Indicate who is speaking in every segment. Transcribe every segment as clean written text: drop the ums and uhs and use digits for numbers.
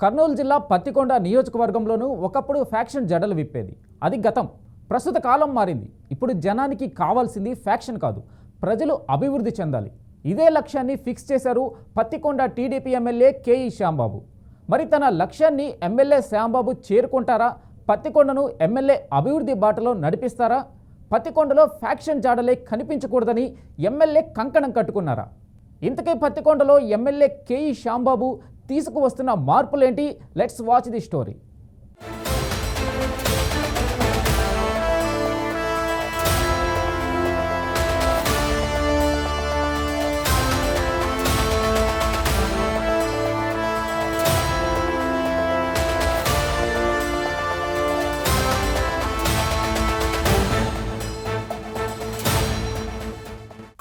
Speaker 1: కర్నూలు జిల్లా పత్తికొండ నియోజకవర్గంలోనూ ఒకప్పుడు ఫ్యాక్షన్ జడలు విప్పేది. అది గతం. ప్రస్తుత కాలం మారింది. ఇప్పుడు జనానికి కావాల్సింది ఫ్యాక్షన్ కాదు, ప్రజలు అభివృద్ధి చెందాలి. ఇదే లక్ష్యాన్ని ఫిక్స్ చేశారు Pattikonda TDP MLA K E Shyambabu. మరి తన లక్ష్యాన్ని ఎమ్మెల్యే శ్యాంబాబు చేరుకుంటారా? పత్తికొండను ఎమ్మెల్యే అభివృద్ధి బాటలో నడిపిస్తారా? పత్తికొండలో ఫ్యాక్షన్ జాడలే కనిపించకూడదని ఎమ్మెల్యే కంకణం కట్టుకున్నారా? ఇంతకీ పత్తికొండలో ఎమ్మెల్యే కేఈ శ్యాంబాబు తీసుకువస్తున్న మార్పులేంటి? Let's watch the story.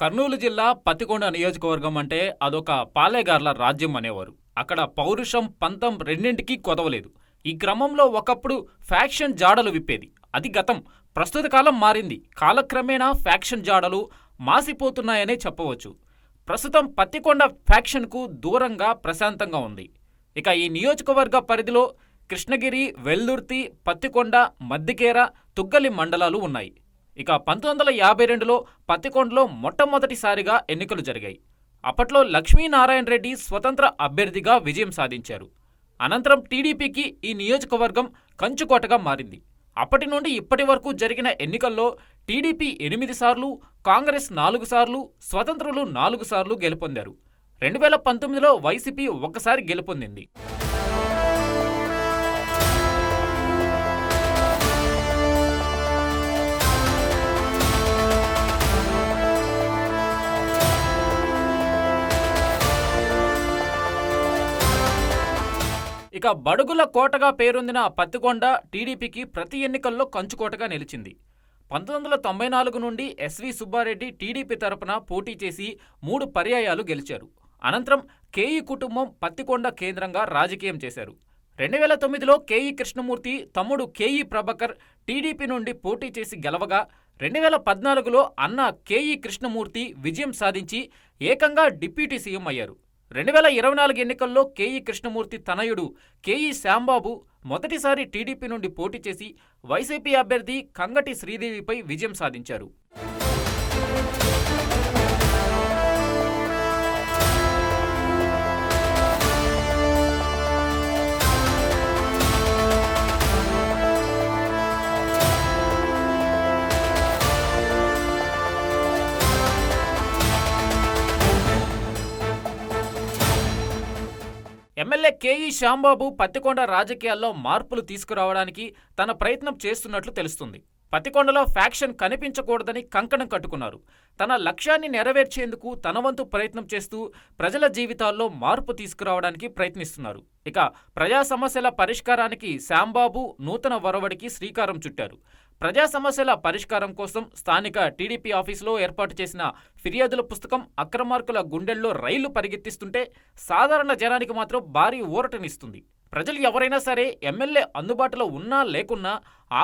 Speaker 2: Kurnool జిల్లా పత్తికొండ నియోజకవర్గం అంటే అదొక పాలేగార్ల రాజ్యం అనేవారు. అక్కడ పౌరుషం, పంతం రెండింటికీ కొదవలేదు. ఈ క్రమంలో ఒకప్పుడు ఫ్యాక్షన్ జాడలు విప్పేది. అది గతం. ప్రస్తుత కాలం మారింది. కాలక్రమేణా ఫ్యాక్షన్ జాడలు మాసిపోతున్నాయనే చెప్పవచ్చు. ప్రస్తుతం పత్తికొండ ఫ్యాక్షన్కు దూరంగా ప్రశాంతంగా ఉంది. ఇక ఈ నియోజకవర్గ పరిధిలో కృష్ణగిరి, వెల్దుర్తి, పత్తికొండ, మద్దికేర, తుగ్గలి మండలాలు ఉన్నాయి. ఇక 1952లో పత్తికొండలో మొట్టమొదటిసారిగా ఎన్నికలు జరిగాయి. అప్పట్లో లక్ష్మీనారాయణ రెడ్డి స్వతంత్ర అభ్యర్థిగా విజయం సాధించారు. అనంతరం టీడీపీకి ఈ నియోజకవర్గం కంచుకోటగా మారింది. అప్పటి నుండి ఇప్పటి వరకు జరిగిన ఎన్నికల్లో టీడీపీ 8 సార్లు, కాంగ్రెస్ 4 సార్లు, స్వతంత్రులు 4 సార్లు గెలుపొందారు. 2019లో వైసీపీ ఒక్కసారి గెలుపొందింది. ఇక బడుగుల కోటగా పేరొందిన పత్తికొండ టీడీపీకి ప్రతి ఎన్నికల్లో కంచుకోటగా నిలిచింది. 1994 నుండి ఎస్వి సుబ్బారెడ్డి టీడీపీ తరపున పోటీ చేసి 3 పర్యాయాలు గెలిచారు. అనంతరం కేఈ కుటుంబం పత్తికొండ కేంద్రంగా రాజకీయం చేశారు. 2009లో కేఈ కృష్ణమూర్తి తమ్ముడు కేఈ ప్రభాకర్ టీడీపీ నుండి పోటీ చేసి గెలవగా 2014లో అన్న కేఈ కృష్ణమూర్తి విజయం సాధించి ఏకంగా డిప్యూటీ సీఎం అయ్యారు. 2024 ఎన్నికల్లో కేఈ కృష్ణమూర్తి తనయుడు కేఈ శ్యాంబాబు మొదటిసారి టీడీపీ నుండి పోటీ చేసి వైసీపీ అభ్యర్థి కంగటి శ్రీదేవిపై విజయం సాధించారు. ఎమ్మెల్యే కేఈ శ్యాంబాబు పత్తికొండ రాజకీయాల్లో మార్పులు తీసుకురావడానికి తన ప్రయత్నం చేస్తున్నట్లు తెలుస్తుంది. పత్తికొండలో ఫ్యాక్షన్ కనిపించకూడదని కంకణం కట్టుకున్నారు. తన లక్ష్యాన్ని నెరవేర్చేందుకు తన వంతు ప్రయత్నం చేస్తూ ప్రజల జీవితాల్లో మార్పు తీసుకురావడానికి ప్రయత్నిస్తున్నారు. ఇక ప్రజా సమస్యల పరిష్కారానికి శ్యాంబాబు నూతన ఒరవడికి శ్రీకారం చుట్టారు. ప్రజా సమస్యల పరిష్కారం కోసం స్థానిక టీడీపీ ఆఫీసులో ఏర్పాటు చేసిన ఫిర్యాదుల పుస్తకం అక్రమార్కుల గుండెల్లో రైళ్లు పరిగెత్తిస్తుంటే సాధారణ జనానికి మాత్రం భారీ ఊరటనిస్తుంది. ప్రజలు ఎవరైనా సరే ఎమ్మెల్యే అందుబాటులో ఉన్నా లేకున్నా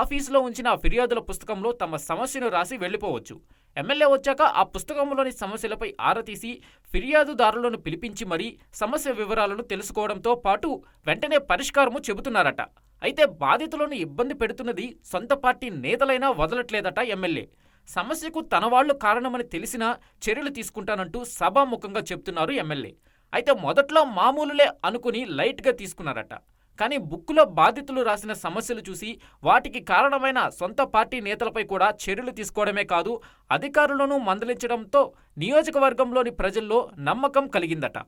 Speaker 2: ఆఫీసులో ఉంచిన ఫిర్యాదుల పుస్తకంలో తమ సమస్యను రాసి వెళ్లిపోవచ్చు. ఎమ్మెల్యే వచ్చాక ఆ పుస్తకంలోని సమస్యలపై ఆరా తీసి ఫిర్యాదుదారులను పిలిపించి మరీ సమస్య వివరాలను తెలుసుకోవడంతో పాటు వెంటనే పరిష్కారము చెబుతున్నారట. అయితే బాధితులను ఇబ్బంది పెడుతున్నది సొంత పార్టీ నేతలైనా వదలట్లేదట ఎమ్మెల్యే. సమస్యకు తన వాళ్లు కారణమని తెలిసినా చర్యలు తీసుకుంటానంటూ సభాముఖంగా చెప్తున్నారు ఎమ్మెల్యే. అయితే మొదట్లో మామూలులే అనుకుని లైట్గా తీసుకున్నారట. కానీ బుక్కులో బాధితులు రాసిన సమస్యలు చూసి వాటికి కారణమైన సొంత పార్టీ నేతలపై కూడా చర్యలు తీసుకోవడమే కాదు, అధికారులను మందలించడంతో నియోజకవర్గంలోని ప్రజల్లో నమ్మకం కలిగిందట.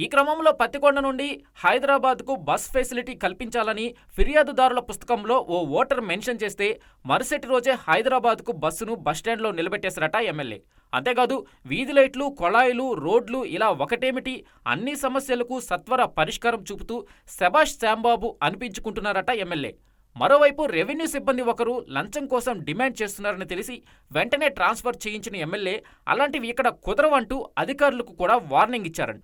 Speaker 2: ఈ క్రమంలో పత్తికొండ నుండి హైదరాబాద్కు బస్ ఫెసిలిటీ కల్పించాలని ఫిర్యాదుదారుల పుస్తకంలో ఓ ఓటర్ మెన్షన్ చేస్తే మరుసటి రోజే హైదరాబాద్కు బస్సును బస్టాండ్లో నిలబెట్టేశారట ఎమ్మెల్యే. అంతేకాదు వీధి లైట్లు, కొళాయిలు, రోడ్లు ఇలా ఒకటేమిటి అన్ని సమస్యలకు సత్వర పరిష్కారం చూపుతూ శభాష్ శ్యాంబాబు అనిపించుకుంటున్నారట ఎమ్మెల్యే. మరోవైపు రెవెన్యూ సిబ్బంది ఒకరు లంచం కోసం డిమాండ్ చేస్తున్నారని తెలిసి వెంటనే ట్రాన్స్ఫర్ చేయించిన ఎమ్మెల్యే అలాంటివి ఇక్కడ కుదరవంటూ అధికారులకు కూడా వార్నింగ్ ఇచ్చారంట.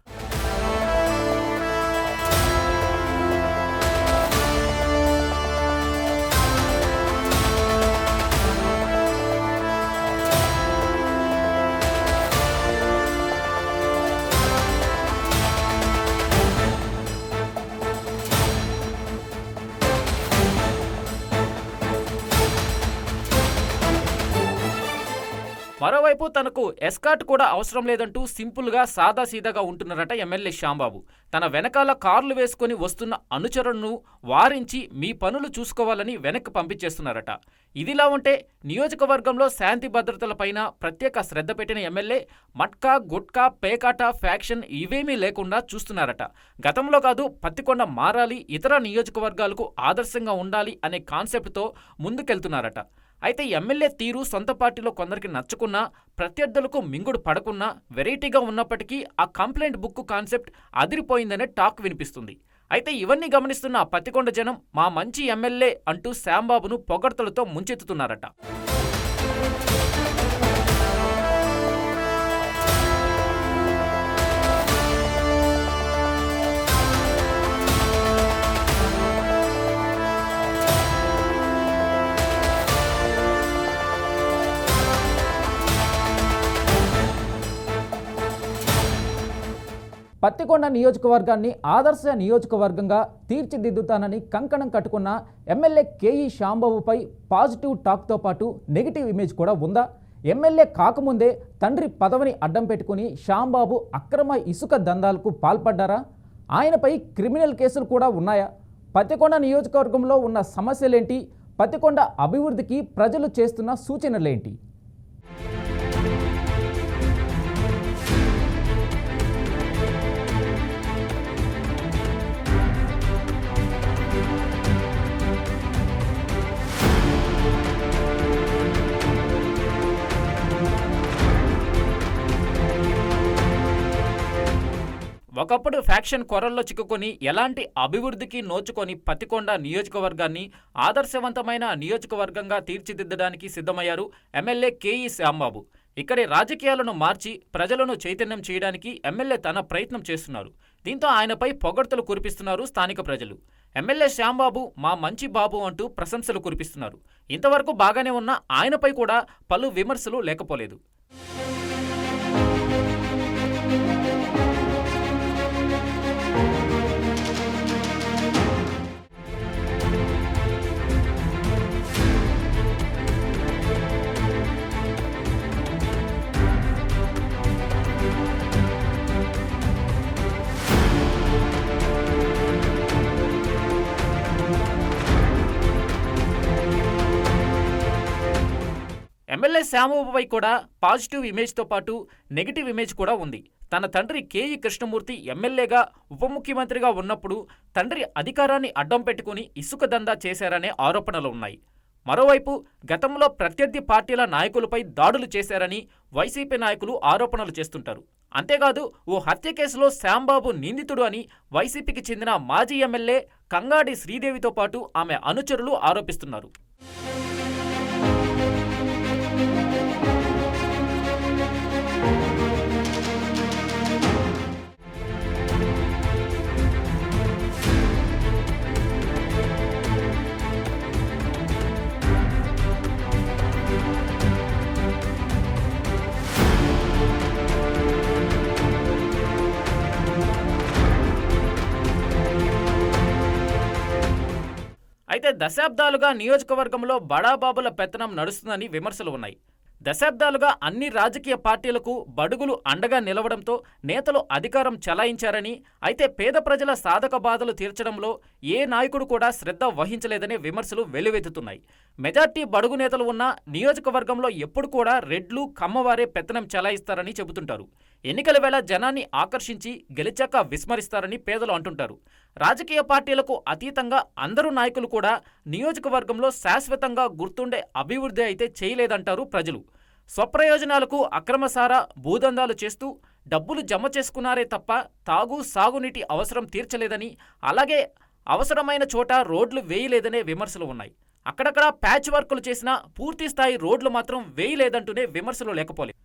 Speaker 2: మరోవైపు తనకు ఎస్కాట్ కూడా అవసరం లేదంటూ సింపుల్గా సాదాసీదాగా ఉంటున్నారట ఎమ్మెల్యే శ్యాంబాబు. తన వెనకాల కార్లు వేసుకుని వస్తున్న అనుచరులను వారించి మీ పనులు చూసుకోవాలని వెనక్కి పంపించేస్తున్నారట. ఇదిలా ఉంటే నియోజకవర్గంలో శాంతి భద్రతలపైన ప్రత్యేక శ్రద్ధ పెట్టిన ఎమ్మెల్యే మట్కా, గుట్కా, పేకాట, ఫ్యాక్షన్ ఇవేమీ లేకుండా చూస్తున్నారట. గతంలో కాదు, పత్తికొండ మారాలి, ఇతర నియోజకవర్గాలకు ఆదర్శంగా ఉండాలి అనే కాన్సెప్ట్తో ముందుకెళ్తున్నారట. అయితే ఎమ్మెల్యే తీరు సొంత పార్టీలో కొందరికి నచ్చకున్నా, ప్రత్యర్థులకు మింగుడు పడకున్నా, వెరైటీగా ఉన్నప్పటికీ ఆ కంప్లైంట్ బుక్ కాన్సెప్ట్ అదిరిపోయిందనే టాక్ వినిపిస్తుంది. అయితే ఇవన్నీ గమనిస్తున్న పత్తికొండ జనం మా మంచి ఎమ్మెల్యే అంటూ శ్యాంబాబును పొగడ్తలతో ముంచెత్తుతున్నారట.
Speaker 1: పత్తికొండ నియోజకవర్గాన్ని ఆదర్శ నియోజకవర్గంగా తీర్చిదిద్దుతానని కంకణం కట్టుకున్న ఎమ్మెల్యే కేఈ శ్యాంబాబుపై పాజిటివ్ టాక్తో పాటు నెగిటివ్ ఇమేజ్ కూడా ఉందా? ఎమ్మెల్యే కాకముందే తండ్రి పదవిని అడ్డం పెట్టుకుని శ్యాంబాబు అక్రమ ఇసుక దందాలకు పాల్పడ్డారా? ఆయనపై క్రిమినల్ కేసులు కూడా ఉన్నాయా? పత్తికొండ నియోజకవర్గంలో ఉన్న సమస్యలేంటి? పత్తికొండ అభివృద్ధికి ప్రజలు చేస్తున్న సూచనలేంటి?
Speaker 2: ఒకప్పుడు ఫ్యాక్షన్ కొరల్లో చిక్కుకొని ఎలాంటి అభివృద్ధికి నోచుకొని పత్తికొండ నియోజకవర్గాన్ని ఆదర్శవంతమైన నియోజకవర్గంగా తీర్చిదిద్దడానికి సిద్ధమయ్యారు ఎమ్మెల్యే కేఈ శ్యాంబాబు. ఇక్కడి రాజకీయాలను మార్చి ప్రజలను చైతన్యం చేయడానికి ఎమ్మెల్యే తన ప్రయత్నం చేస్తున్నారు. దీంతో ఆయనపై పొగడ్తలు కురిపిస్తున్నారు స్థానిక ప్రజలు. ఎమ్మెల్యే శ్యాంబాబు మా మంచి బాబు అంటూ ప్రశంసలు కురిపిస్తున్నారు. ఇంతవరకు బాగానే ఉన్న ఆయనపై కూడా పలు విమర్శలు లేకపోలేదు. ఎమ్మెల్యే శ్యాంబాబుపై కూడా పాజిటివ్ ఇమేజ్తో పాటు నెగిటివ్ ఇమేజ్ కూడా ఉంది. తన తండ్రి కేఈ కృష్ణమూర్తి ఎమ్మెల్యేగా ఉప ముఖ్యమంత్రిగా ఉన్నప్పుడు తండ్రి అధికారాన్ని అడ్డం పెట్టుకుని ఇసుక దందా చేశారనే ఆరోపణలు ఉన్నాయి. మరోవైపు గతంలో ప్రత్యర్థి పార్టీల నాయకులపై దాడులు చేశారని వైసీపీ నాయకులు ఆరోపణలు చేస్తుంటారు. అంతేకాదు ఓ హత్య కేసులో శ్యాంబాబు నిందితుడు అని వైసీపీకి చెందిన మాజీ ఎమ్మెల్యే కంగాడి శ్రీదేవితో పాటు ఆమె అనుచరులు ఆరోపిస్తున్నారు. అయితే దశాబ్దాలుగా నియోజకవర్గంలో బడాబాబుల పెత్తనం నడుస్తుందని విమర్శలు ఉన్నాయి. దశాబ్దాలుగా అన్ని రాజకీయ పార్టీలకు బడుగులు అండగా నిలవడంతో నేతలు అధికారం చలాయించారని, అయితే పేద ప్రజల సాధక బాధలు తీర్చడంలో ఏ నాయకుడు కూడా శ్రద్ధ వహించలేదనే విమర్శలు వెల్లువెత్తుతున్నాయి. మెజార్టీ బడుగు నేతలు ఉన్న నియోజకవర్గంలో ఎప్పుడు కూడా రెడ్లు, కమ్మవారే పెత్తనం చలాయిస్తారని చెబుతుంటారు. ఎన్నికల వేళ జనాన్ని ఆకర్షించి గెలిచాక విస్మరిస్తారని పేదలు అంటుంటారు. రాజకీయ పార్టీలకు అతీతంగా అందరూ నాయకులు కూడా నియోజకవర్గంలో శాశ్వతంగా గుర్తుండే అభివృద్ధి అయితే చేయలేదంటారు ప్రజలు. స్వప్రయోజనాలకు అక్రమసారా భూదందాలు చేస్తూ డబ్బులు జమ చేసుకున్నారే తప్ప తాగు, సాగునీటి అవసరం తీర్చలేదని, అలాగే అవసరమైన చోట రోడ్లు వేయలేదనే విమర్శలు ఉన్నాయి. అక్కడక్కడ ప్యాచ్ వర్కులు చేసినా పూర్తి స్థాయి రోడ్లు మాత్రం వేయలేదంటూనే విమర్శలు లేకపోలేదు.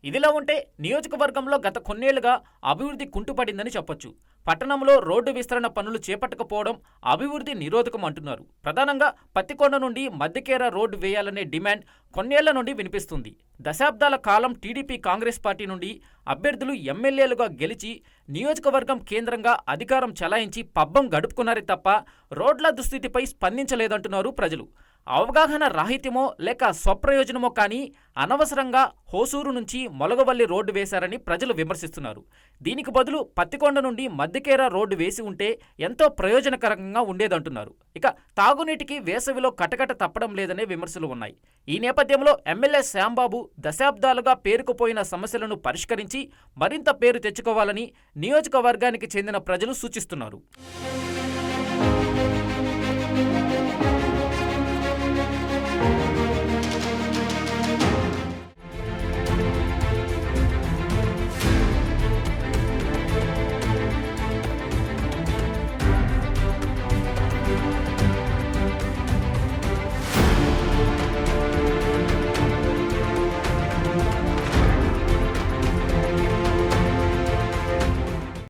Speaker 2: ఇదిలా ఉంటే నియోజకవర్గంలో గత కొన్నేళ్లుగా అభివృద్ధి కుంటుపడిందని చెప్పొచ్చు. పట్టణంలో రోడ్డు విస్తరణ పనులు చేపట్టకపోవడం అభివృద్ధి నిరోధకం అంటున్నారు. ప్రధానంగా పత్తికొండ నుండి మద్దికేర రోడ్డు వేయాలనే డిమాండ్ కొన్నేళ్ల నుండి వినిపిస్తుంది. దశాబ్దాల కాలం టీడీపీ కాంగ్రెస్ పార్టీ నుండి అభ్యర్థులు ఎమ్మెల్యేలుగా గెలిచి నియోజకవర్గం కేంద్రంగా అధికారం చెలాయించి పబ్బం గడుపుకున్నారే తప్ప రోడ్ల దుస్థితిపై స్పందించలేదంటున్నారు ప్రజలు. అవగాహన రాహిత్యమో లేక స్వప్రయోజనమో కానీ అనవసరంగా హోసూరు నుంచి మొలగవల్లి రోడ్డు వేశారని ప్రజలు విమర్శిస్తున్నారు. దీనికి బదులు పత్తికొండ నుండి మద్దికేర రోడ్డు వేసి ఉంటే ఎంతో ప్రయోజనకరంగా ఉండేదంటున్నారు. ఇక తాగునీటికి వేసవిలో కటకట తప్పడం లేదనే విమర్శలు ఉన్నాయి. ఈ నేపథ్యంలో ఎమ్మెల్యే శ్యాంబాబు దశాబ్దాలుగా పేరుకుపోయిన సమస్యలను పరిష్కరించి మరింత పేరు తెచ్చుకోవాలని నియోజకవర్గానికి చెందిన ప్రజలు సూచిస్తున్నారు.